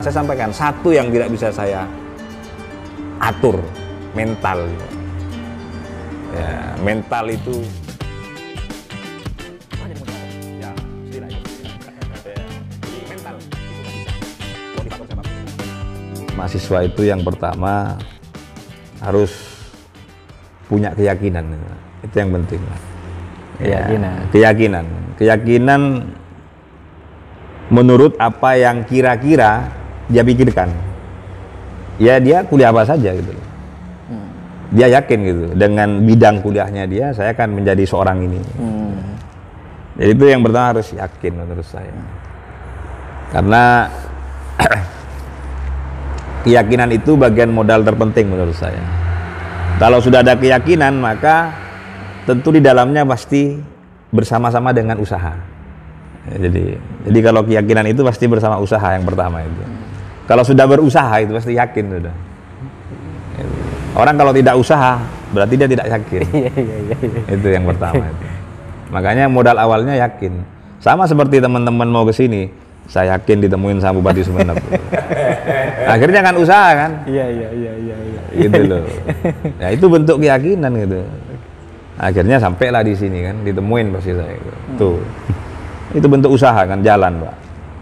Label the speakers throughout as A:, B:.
A: Saya sampaikan, satu yang tidak bisa saya atur, mental. Ya, mental itu mahasiswa itu yang pertama harus punya keyakinan, itu yang penting. Keyakinan menurut apa yang kira-kira dia pikirkan. Ya dia kuliah apa saja gitu. Dia yakin gitu dengan bidang kuliahnya dia, saya akan menjadi seorang ini. Jadi itu yang pertama harus yakin menurut saya. Karena keyakinan itu bagian modal terpenting menurut saya. Kalau sudah ada keyakinan, maka tentu di dalamnya pasti bersama-sama dengan usaha. Jadi kalau keyakinan itu pasti bersama usaha yang pertama itu. Kalau sudah berusaha itu pasti yakin sudah. Orang kalau tidak usaha berarti dia tidak yakin. Itu yang pertama itu. Makanya modal awalnya yakin. Sama seperti teman-teman mau ke sini, saya yakin ditemuin sama Bupati Sumeneb. Akhirnya kan usaha kan? Iya. Gitu loh. Ya itu bentuk keyakinan gitu. Akhirnya sampailah di sini kan, ditemuin pasti saya. Tuh. Itu bentuk usaha kan, jalan, Pak.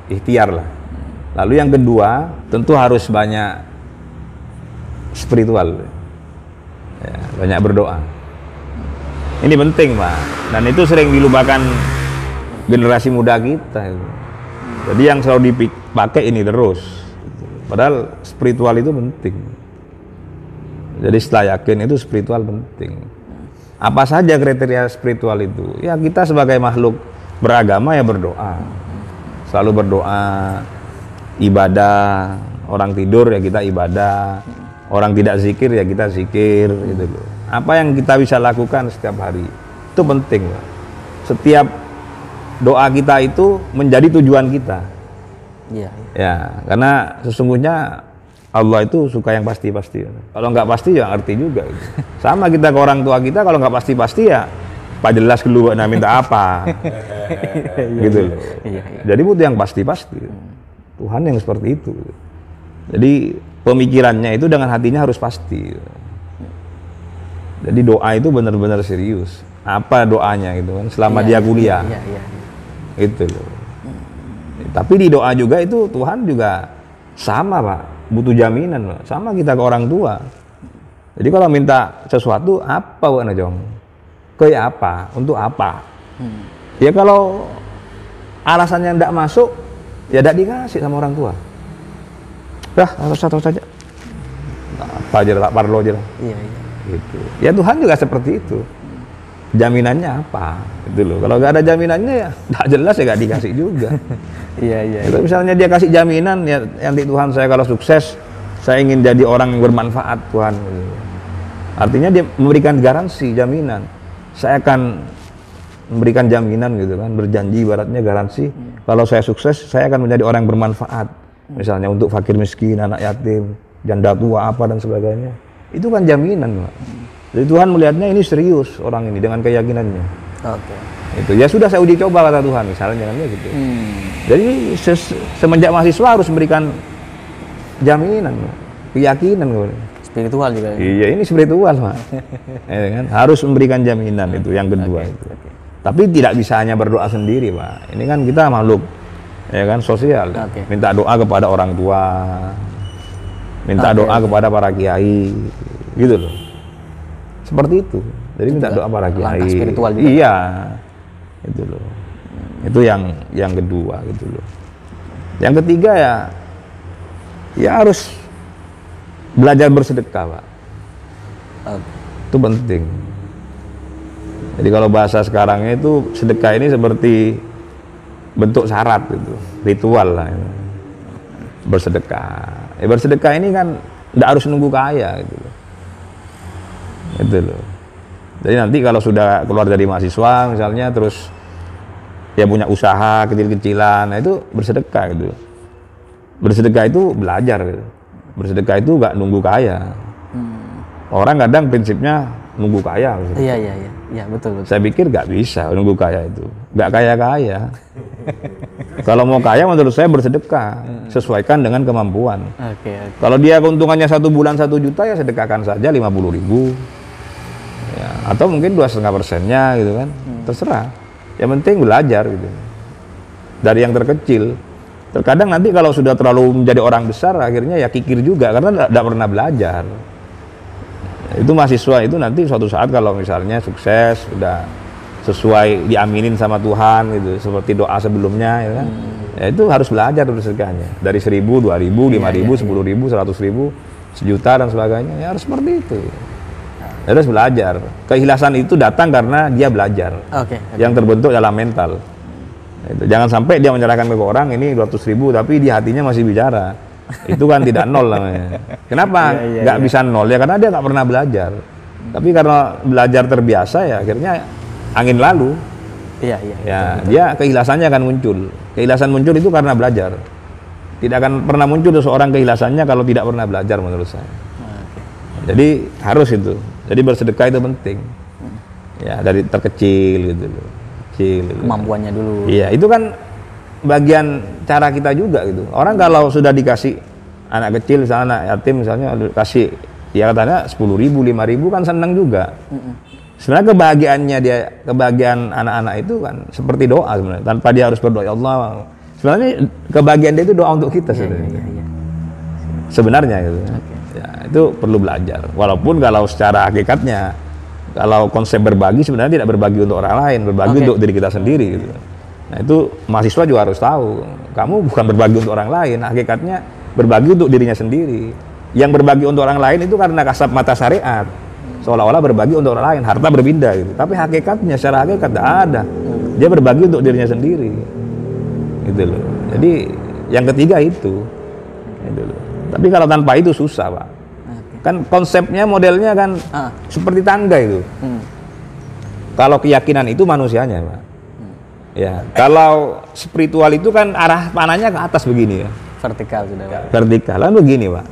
A: Ikhtiar lah. Lalu yang kedua, tentu harus banyak spiritual. Ya, banyak berdoa. Ini penting, Pak. Dan itu sering dilupakan generasi muda kita. Jadi yang selalu dipakai ini terus. Padahal spiritual itu penting. Jadi setelah yakin itu spiritual penting. Apa saja kriteria spiritual itu? Ya kita sebagai makhluk beragama ya berdoa. Selalu berdoa, ibadah. Orang tidur ya kita ibadah. Orang tidak zikir ya kita zikir gitu loh. Apa yang kita bisa lakukan setiap hari itu penting, Pak. Setiap doa kita itu menjadi tujuan kita. Ya, karena sesungguhnya Allah itu suka yang pasti-pasti. Kalau nggak pasti ya arti juga. Gitu. Sama kita ke orang tua kita kalau nggak pasti-pasti ya, Pak jelas keluar minta apa, gitu loh. Jadi butuh yang pasti-pasti. Tuhan yang seperti itu. Jadi pemikirannya itu dengan hatinya harus pasti. Jadi doa itu benar-benar serius. Apa doanya gitu kan? Selama dia kuliah, itu loh. Tapi di doa juga itu Tuhan juga sama, Pak. Butuh jaminan, Pak. Sama kita ke orang tua. Jadi kalau minta sesuatu apa, Pak Najong? Kayak apa? Untuk apa? Ya kalau alasannya tidak masuk, ya tidak dikasih sama orang tua. Dah, terus saja. Apa aja lah, parlo aja lah. Gitu. Ya Tuhan juga seperti itu. Jaminannya apa? Itu loh. Kalau nggak ada jaminannya ya nggak jelas ya nggak dikasih juga. Itu misalnya dia kasih jaminan ya nanti Tuhan saya kalau sukses saya ingin jadi orang yang bermanfaat Tuhan. Artinya dia memberikan garansi, jaminan. Saya akan memberikan jaminan gitu kan, berjanji ibaratnya garansi. Kalau saya sukses saya akan menjadi orang yang bermanfaat. Misalnya untuk fakir miskin, anak yatim, janda tua apa dan sebagainya. Itu kan jaminan, Pak. Jadi Tuhan melihatnya ini serius orang ini dengan keyakinannya. Itu ya sudah saya uji coba kata Tuhan misalnya kan gitu. Jadi semenjak mahasiswa harus memberikan jaminan, keyakinan.
B: Spiritual juga.
A: Iya ini spiritual, Pak. Ya, kan? Harus memberikan jaminan itu yang kedua itu. Tapi tidak bisa hanya berdoa sendiri, Pak. Ini kan kita makhluk ya kan sosial. Minta doa kepada orang tua. Minta doa kepada para kiai. Gitu loh. Seperti itu. Jadi minta doa para kiai.
B: Spiritual juga.
A: Iya. Itu loh. Itu yang kedua gitu loh. Yang ketiga ya harus belajar bersedekah, Pak. Itu penting. Jadi kalau bahasa sekarangnya itu sedekah ini seperti bentuk syarat gitu, ritual lah. Itu. Bersedekah. Bersedekah ini kan tidak harus nunggu kaya gitu loh. Itu loh. Jadi nanti kalau sudah keluar dari mahasiswa misalnya terus ya punya usaha kecil-kecilan, nah itu bersedekah gitu. Bersedekah itu belajar gitu. Bersedekah itu nggak nunggu kaya. Orang kadang prinsipnya nunggu kaya.
B: Iya, betul.
A: Saya pikir nggak bisa nunggu kaya itu. nggak kaya-kaya. Kalau mau kaya menurut saya bersedekah, sesuaikan dengan kemampuan. Kalau dia keuntungannya 1 bulan 1 juta ya sedekahkan saja 50.000. Ya, atau mungkin 2,5%-nya gitu kan, terserah. Yang penting belajar gitu. Dari yang terkecil. Terkadang nanti kalau sudah terlalu menjadi orang besar akhirnya ya kikir juga karena tidak pernah belajar. Itu mahasiswa itu nanti suatu saat kalau misalnya sukses, sudah sesuai diaminin sama Tuhan gitu, seperti doa sebelumnya ya kan. Ya itu harus belajar bersedekahnya. Dari 1.000, 2.000, 5.000, 10.000, 100.000, sejuta dan sebagainya. Ya harus seperti itu. Harus belajar. Keikhlasan itu datang karena dia belajar. Yang terbentuk dalam mental. Itu. Jangan sampai dia menyerahkan ke orang ini 200.000 tapi di hatinya masih bicara. Itu kan tidak nol namanya. Kenapa nggak bisa nol? Ya karena dia nggak pernah belajar. Tapi karena belajar terbiasa ya akhirnya angin lalu. Ya dia keikhlasannya akan muncul. Keikhlasan muncul itu karena belajar. Tidak akan pernah muncul seseorang keikhlasannya kalau tidak pernah belajar menurut saya. Jadi harus itu. Jadi bersedekah itu penting. Ya dari terkecil gitu loh.
B: Kemampuannya dulu.
A: Iya, itu kan bagian cara kita juga gitu. Orang kalau sudah dikasih anak kecil, misalnya anak yatim misalnya kasih ya katanya 10.000, 5.000 kan senang juga. Sebenarnya kebahagiaan anak-anak itu kan seperti doa sebenarnya. Tanpa dia harus berdoa ya Allah. Sebenarnya kebahagiaan dia itu doa untuk kita sebenarnya. Sebenarnya gitu. Ya, itu perlu belajar. Walaupun kalau secara hakikatnya kalau konsep berbagi sebenarnya tidak berbagi untuk orang lain, berbagi untuk diri kita sendiri gitu. Nah itu mahasiswa juga harus tahu, kamu bukan berbagi untuk orang lain, hakikatnya berbagi untuk dirinya sendiri. Yang berbagi untuk orang lain itu karena kasat mata syariat, seolah-olah berbagi untuk orang lain, harta berbeda gitu. Tapi hakikatnya, secara hakikat tidak ada. Dia berbagi untuk dirinya sendiri, gitu loh. Jadi yang ketiga itu, gitu loh. Tapi kalau tanpa itu susah Pak. Kan konsepnya modelnya kan seperti tangga itu. Kalau keyakinan itu manusianya Pak. Ya, kalau spiritual itu kan arah panahnya ke atas begini ya.
B: Vertikal sudah Pak.
A: Vertikal, lalu begini Pak.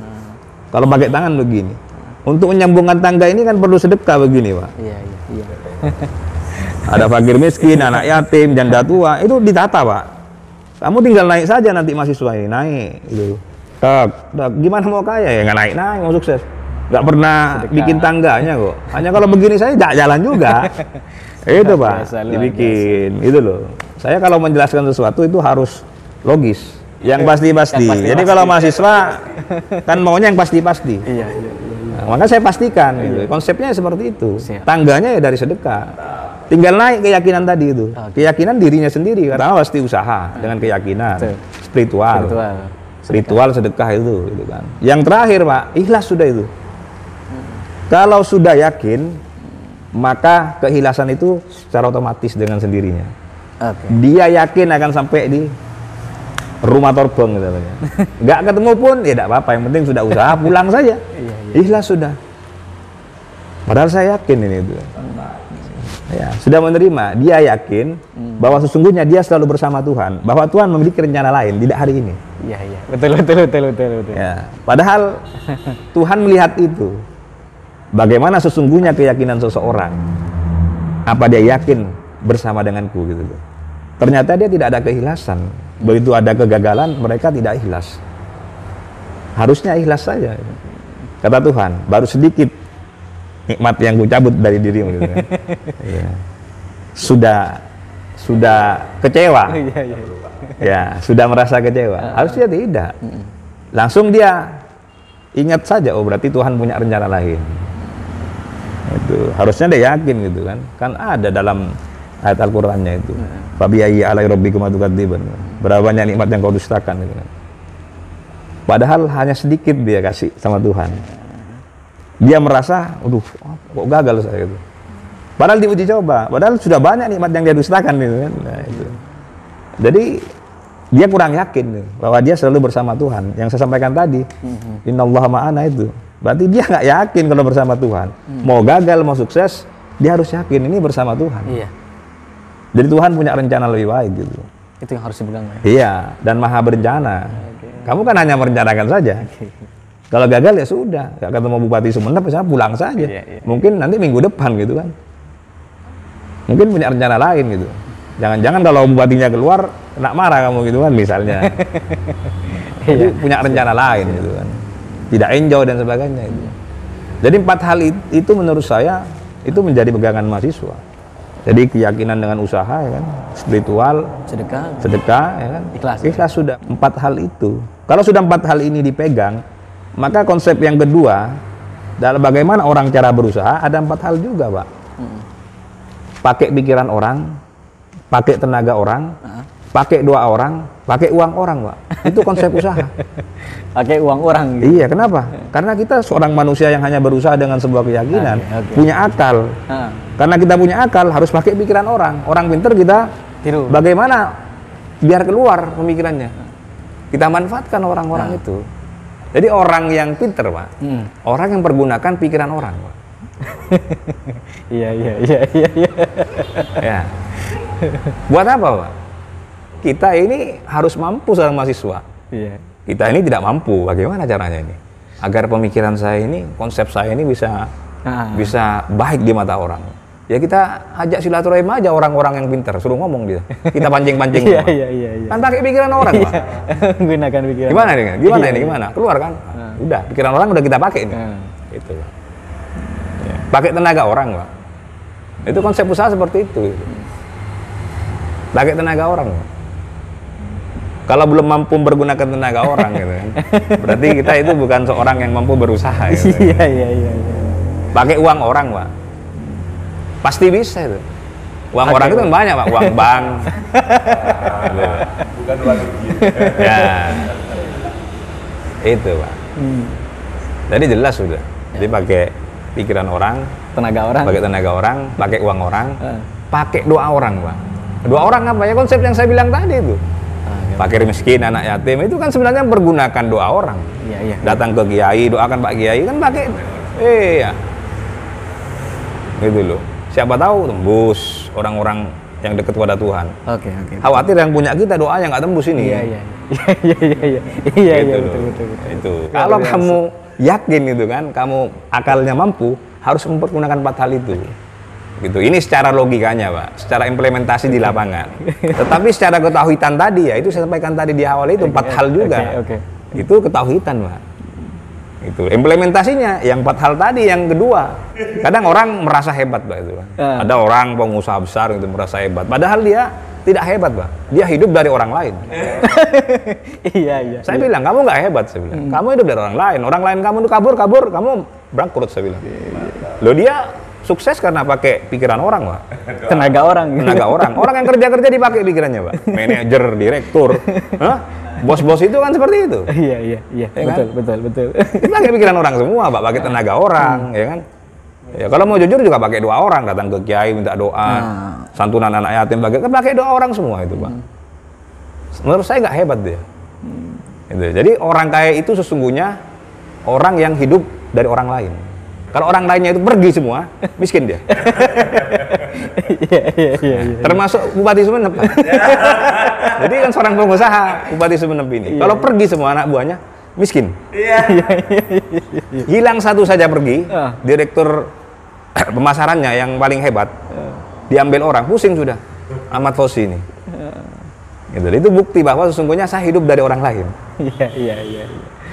A: Kalau pakai tangan begini. Untuk menyambungkan tangga ini kan perlu sedekah begini Pak.
B: Iya.
A: Ada fakir miskin, anak yatim, janda tua, itu ditata Pak. Kamu tinggal naik saja nanti mahasiswa ini, naik gitu. Gimana mau kaya ya, nggak naik mau sukses. Nggak pernah sedekah. Bikin tangganya kok. Hanya kalau begini saya nggak jalan juga. Itu Pak, dibikin. Itu loh. Saya kalau menjelaskan sesuatu itu harus logis. Yang pasti-pasti. Jadi kalau mahasiswa kan maunya yang pasti-pasti.
B: Iya.
A: Nah, maka saya pastikan. Gitu. Konsepnya seperti itu. Tangganya ya dari sedekah. Tinggal naik keyakinan tadi itu. Keyakinan dirinya sendiri. Karena pasti usaha dengan keyakinan. Spiritual sedekah itu. Gitu kan. Yang terakhir Pak, ikhlas sudah itu. Kalau sudah yakin, maka keikhlasan itu secara otomatis dengan sendirinya. Dia yakin akan sampai di rumah torbong gitu. Nggak ketemu pun, ya tidak apa-apa. Yang penting sudah usaha, pulang saja. Ikhlas sudah. Padahal saya yakin ini itu. Ya, sudah menerima. Dia yakin bahwa sesungguhnya dia selalu bersama Tuhan. Bahwa Tuhan memiliki rencana lain, tidak hari ini.
B: Iya. Betul.
A: Ya, padahal Tuhan melihat itu. Bagaimana sesungguhnya keyakinan seseorang? Apa dia yakin bersama denganku gitu loh. Ternyata dia tidak ada keikhlasan. Begitu ada kegagalan, mereka tidak ikhlas. Harusnya ikhlas saja. Kata Tuhan, baru sedikit nikmat yang kucabut dari dirimu gitu kan. Ya. Sudah kecewa. Ya, sudah merasa kecewa. Harusnya tidak. Langsung dia ingat saja, oh berarti Tuhan punya rencana lain. Itu harusnya dia yakin gitu kan. Kan ada dalam ayat Al-Qur'annya itu. Fabiayyi alai rabbikum atukadziban. Berapa banyak nikmat yang kau dustakan gitu kan. Padahal hanya sedikit dia kasih sama Tuhan. Dia merasa, aduh, kok gagal saya gitu. Padahal diuji coba, padahal sudah banyak nikmat yang dia dustakan gitu kan. Nah, itu. Jadi dia kurang yakin nih, bahwa dia selalu bersama Tuhan. Yang saya sampaikan tadi, innallaha ma'ana itu. Berarti dia nggak yakin kalau bersama Tuhan. Mau gagal, mau sukses, dia harus yakin ini bersama Tuhan.
B: Iya.
A: Jadi Tuhan punya rencana lebih baik gitu.
B: Itu yang harus dipegang ya?
A: Iya, dan maha berencana. Kamu kan hanya merencanakan saja. Kalau gagal ya sudah, nggak ketemu Bupati Sumeneb, saya pulang saja. Mungkin nanti minggu depan gitu kan. Mungkin punya rencana lain gitu. Jangan-jangan kalau bupatinya keluar, kena marah kamu gitu kan misalnya. Jadi punya rencana lain gitu kan. Tidak enjoy dan sebagainya itu. Jadi 4 hal itu menurut saya itu menjadi pegangan mahasiswa. Jadi keyakinan dengan usaha ya kan, spiritual, sedekah ya kan, ikhlas sudah 4 hal itu. Kalau sudah 4 hal ini dipegang, maka konsep yang kedua dalam bagaimana orang cara berusaha ada 4 hal juga, Pak. Pakai pikiran orang, pakai tenaga orang, pakai doa orang, pakai uang orang, Pak. Itu konsep usaha.
B: Pakai uang orang gitu.
A: Iya, kenapa? Karena kita seorang manusia yang hanya berusaha dengan sebuah keyakinan, punya akal. Karena kita punya akal, harus pakai pikiran orang. Orang pinter kita tiru. Bagaimana biar keluar pemikirannya? Kita manfaatkan orang-orang itu. Jadi orang yang pinter, Pak, orang yang pergunakan pikiran orang, Pak.
B: Iya.
A: Ya. Buat apa, Pak? Kita ini harus mampu seorang mahasiswa.
B: Iya.
A: Kita ini tidak mampu. Bagaimana caranya ini? Agar pemikiran saya ini, konsep saya ini bisa baik di mata orang. Ya kita ajak silaturahim aja orang-orang yang pintar, suruh ngomong dia. Kita pancing-pancing.
B: Iya.
A: Kan pakai pikiran orang, Pak.
B: Gunakan pikiran.
A: Gimana nih? Gimana? Keluar kan? Udah, pikiran orang udah kita pakai nih. Itu. Ya. Pakai tenaga orang, Pak. Itu konsep usaha seperti itu. Pakai tenaga orang, Pak. Kalau belum mampu menggunakan tenaga orang gitu kan. Berarti kita itu bukan seorang yang mampu berusaha gitu.
B: Iya.
A: Pakai uang orang, Pak. Pasti bisa itu. Uang orang itu kan banyak, Pak. Uang bank.
C: Bukan uang gitu.
A: Ya. Itu, Pak. Jadi jelas sudah. Jadi pakai pikiran orang,
B: tenaga orang,
A: pakai uang orang, pakai doa orang, Pak. Doa orang apa ya? Konsep yang saya bilang tadi itu. Fakir miskin, anak yatim itu kan sebenarnya pergunakan doa orang.
B: Iya.
A: Datang ke kiai, doakan Pak Kiai kan pakai. Iya. Gitu loh. Siapa tahu tembus orang-orang yang dekat kepada Tuhan.
B: Oke.
A: Khawatir yang punya kita doanya nggak tembus ini.
B: Iya, betul.
A: Itu. Kalau kamu yakin itu kan, kamu akalnya mampu, harus mempergunakan 4 hal itu. Gitu. Ini secara logikanya, Pak, secara implementasi di lapangan. Tetapi secara ketauhidan tadi ya, itu saya sampaikan tadi di awal itu 4 hal juga. Itu ketauhidan, Pak. Itu implementasinya yang 4 hal tadi yang kedua. Kadang orang merasa hebat, Pak, itu. Ada orang pengusaha besar itu merasa hebat, padahal dia tidak hebat, Pak. Dia hidup dari orang lain.
B: Iya.
A: Saya bilang, kamu nggak hebat, saya bilang. Kamu hidup dari orang lain. Orang lain kamu tuh kabur, kamu bangkrut, saya bilang. Loh, dia sukses karena pakai pikiran orang, Pak.
B: Tenaga orang.
A: Orang yang kerja dipakai pikirannya, Pak. Manajer, direktur, bos-bos itu kan seperti itu.
B: Iya.
A: Ya kan?
B: Betul.
A: Pakai pikiran orang semua, Pak. Pakai tenaga orang, ya kan? Ya kalau mau jujur juga pakai doa orang, datang ke kiai minta doa, santunan anak yatim, pakai doa orang semua itu, Pak. Menurut saya nggak hebat dia. Gitu. Jadi orang kaya itu sesungguhnya orang yang hidup dari orang lain. Kalau orang lainnya itu pergi semua, miskin dia.
B: Iya.
A: Termasuk Bupati Sumeneb. Jadi kan seorang pengusaha Bupati Sumeneb ini. Kalau pergi semua anak buahnya, miskin. Hilang satu saja pergi, direktur pemasarannya yang paling hebat, diambil orang, pusing sudah. Ahmad Fauzi ini. Gitu. Itu bukti bahwa sesungguhnya saya hidup dari orang lain.
B: Iya.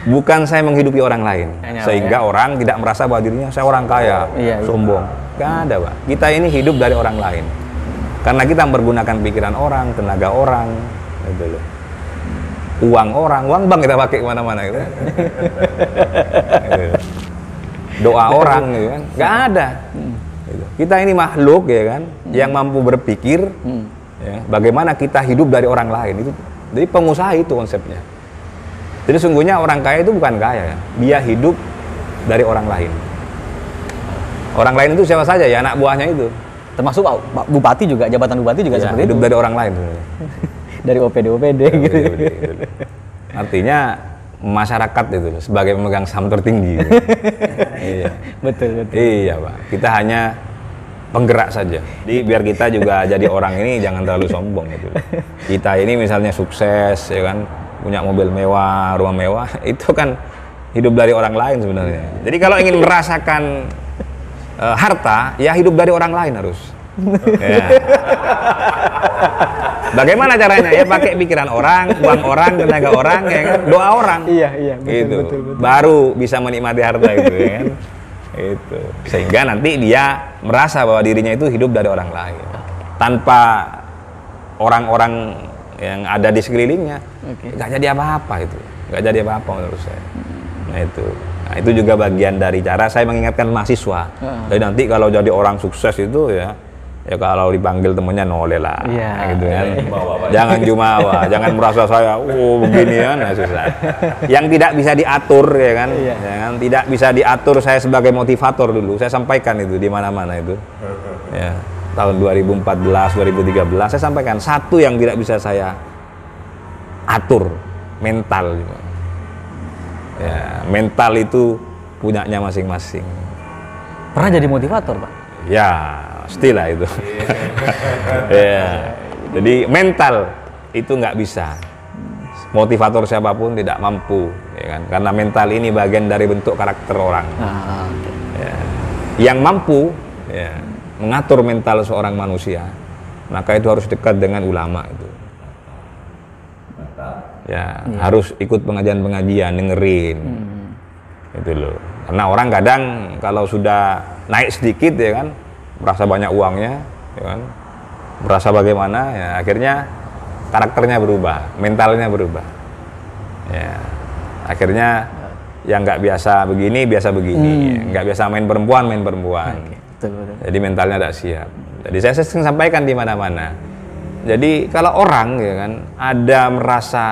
A: Bukan saya menghidupi orang lain, sehingga orang tidak merasa bahwa dirinya saya orang kaya, sombong. Gak ada, Pak. Kita ini hidup dari orang lain, karena kita mempergunakan pikiran orang, tenaga orang, gitu loh. Uang bank kita pakai kemana-mana, gitu. Doa orang, gitu kan? Gak ada. Gitu. Kita ini makhluk, ya kan, yang mampu berpikir, ya, bagaimana kita hidup dari orang lain. Itu, jadi pengusaha itu konsepnya. Jadi sungguhnya orang kaya itu bukan kaya, dia hidup dari orang lain. Orang lain itu siapa saja ya, anak buahnya itu.
B: Termasuk bupati juga, jabatan bupati juga seperti
A: hidup
B: itu.
A: Dari orang lain sebenarnya.
B: Dari OPD gitu.
A: Artinya masyarakat itu sebagai pemegang saham tertinggi. Iya.
B: Betul.
A: Iya, Pak. Kita hanya penggerak saja. Jadi biar kita juga jadi orang ini jangan terlalu sombong gitu. Kita ini misalnya sukses, ya kan, punya mobil mewah, rumah mewah, itu kan hidup dari orang lain sebenarnya. Jadi kalau ingin merasakan harta, ya hidup dari orang lain harus. Ya. Bagaimana caranya? Ya pakai pikiran orang, uang orang, tenaga orang, ya kan? Doa orang.
B: Iya, iya, betul,
A: Gitu.
B: betul.
A: Baru bisa menikmati harta itu, ya kan? Itu. Sehingga nanti dia merasa bahwa dirinya itu hidup dari orang lain. Tanpa orang-orang yang ada di sekelilingnya, nggak jadi apa-apa itu. Nggak jadi apa-apa menurut saya. Nah itu juga bagian dari cara saya mengingatkan mahasiswa. Jadi nanti kalau jadi orang sukses itu ya kalau dipanggil temennya noleh lah, gitu kan. Jangan jumawa, jangan merasa saya, begini kan, nah, susah. Yang tidak bisa diatur ya kan, yang tidak bisa diatur saya sebagai motivator dulu. Saya sampaikan itu di mana-mana itu. Ya, tahun 2014, 2013 saya sampaikan satu yang tidak bisa saya atur, mental. Ya, mental itu punyanya masing-masing.
B: Pernah jadi motivator, Pak?
A: Ya, pastilah itu. Ya, jadi mental itu nggak bisa. Motivator siapapun tidak mampu, ya kan? Karena mental ini bagian dari bentuk karakter orang. Ya. Yang mampu ya, mengatur mental seorang manusia, maka itu harus dekat dengan ulama itu. Ya, harus ikut pengajian-pengajian, dengerin. Itu loh. Karena orang kadang kalau sudah naik sedikit ya kan, merasa banyak uangnya, ya kan, merasa bagaimana, ya akhirnya karakternya berubah, mentalnya berubah. Ya, akhirnya yang nggak biasa begini, biasa begini, nggak biasa main perempuan.
B: Betul.
A: Jadi mentalnya tidak siap. Jadi saya sering sampaikan di mana-mana. Jadi kalau orang ya kan ada merasa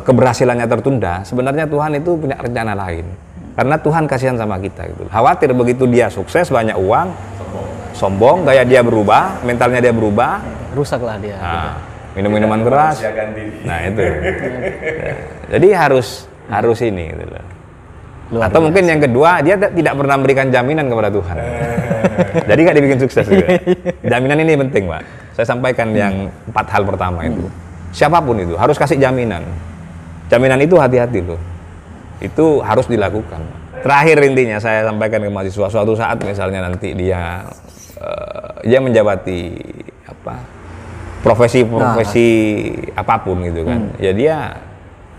A: keberhasilannya tertunda, sebenarnya Tuhan itu punya rencana lain. Karena Tuhan kasihan sama kita gitu. Khawatir begitu dia sukses, banyak uang, sombong, gaya dia berubah, mentalnya dia berubah,
B: rusaklah dia.
A: Nah, minum-minuman keras. Nah, itu. Jadi harus ini gitu loh. Atau mungkin yang kedua, dia tidak pernah memberikan jaminan kepada Tuhan. Jadi nggak dibikin sukses juga. Jaminan ini penting, Pak. Saya sampaikan yang 4 hal pertama itu. Siapapun itu harus kasih jaminan. Jaminan itu hati-hati loh. Itu harus dilakukan. Terakhir intinya saya sampaikan ke mahasiswa, suatu saat misalnya nanti dia menjabati profesi apapun gitu kan. Ya dia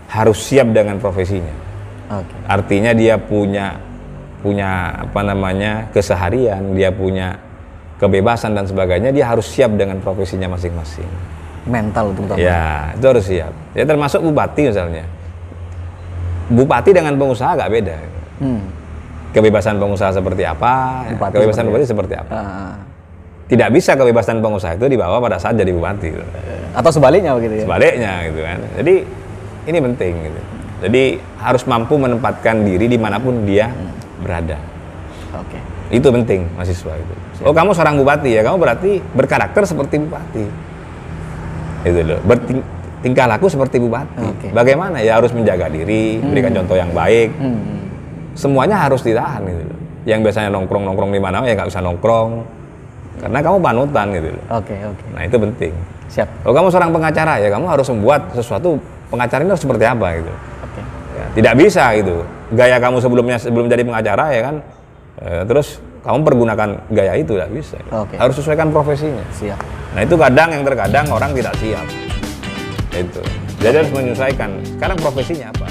A: harus siap dengan profesinya. Artinya dia punya keseharian, dia punya kebebasan dan sebagainya, dia harus siap dengan profesinya masing-masing.
B: Mental terutama.
A: Ya, itu harus siap. Ya termasuk bupati misalnya. Bupati dengan pengusaha nggak beda. Kebebasan pengusaha seperti apa, kebebasan bupati seperti apa. Tidak bisa kebebasan pengusaha itu dibawa pada saat jadi bupati.
B: Atau sebaliknya begitu ya?
A: Sebaliknya gitu kan. Jadi ini penting gitu. Jadi harus mampu menempatkan diri dimanapun dia berada. Itu penting mahasiswa itu. Oh kamu seorang bupati ya, kamu berarti berkarakter seperti bupati. Itu loh, tingkah laku seperti bupati. Bagaimana? Ya harus menjaga diri, berikan contoh yang baik. Semuanya harus ditahan gitu loh. Yang biasanya nongkrong di mana ya nggak usah nongkrong. Karena kamu panutan gitu loh. Nah, itu penting.
B: Siap.
A: Kalau kamu seorang pengacara ya, kamu harus membuat sesuatu, pengacara ini harus seperti apa gitu. Ya, tidak bisa gitu. Gaya kamu sebelum jadi pengacara ya kan. Terus kamu pergunakan gaya itu, tidak bisa. Harus sesuaikan profesinya.
B: Siap.
A: Nah itu terkadang orang tidak siap. Itu. Jadi harus menyesuaikan. Sekarang profesinya apa?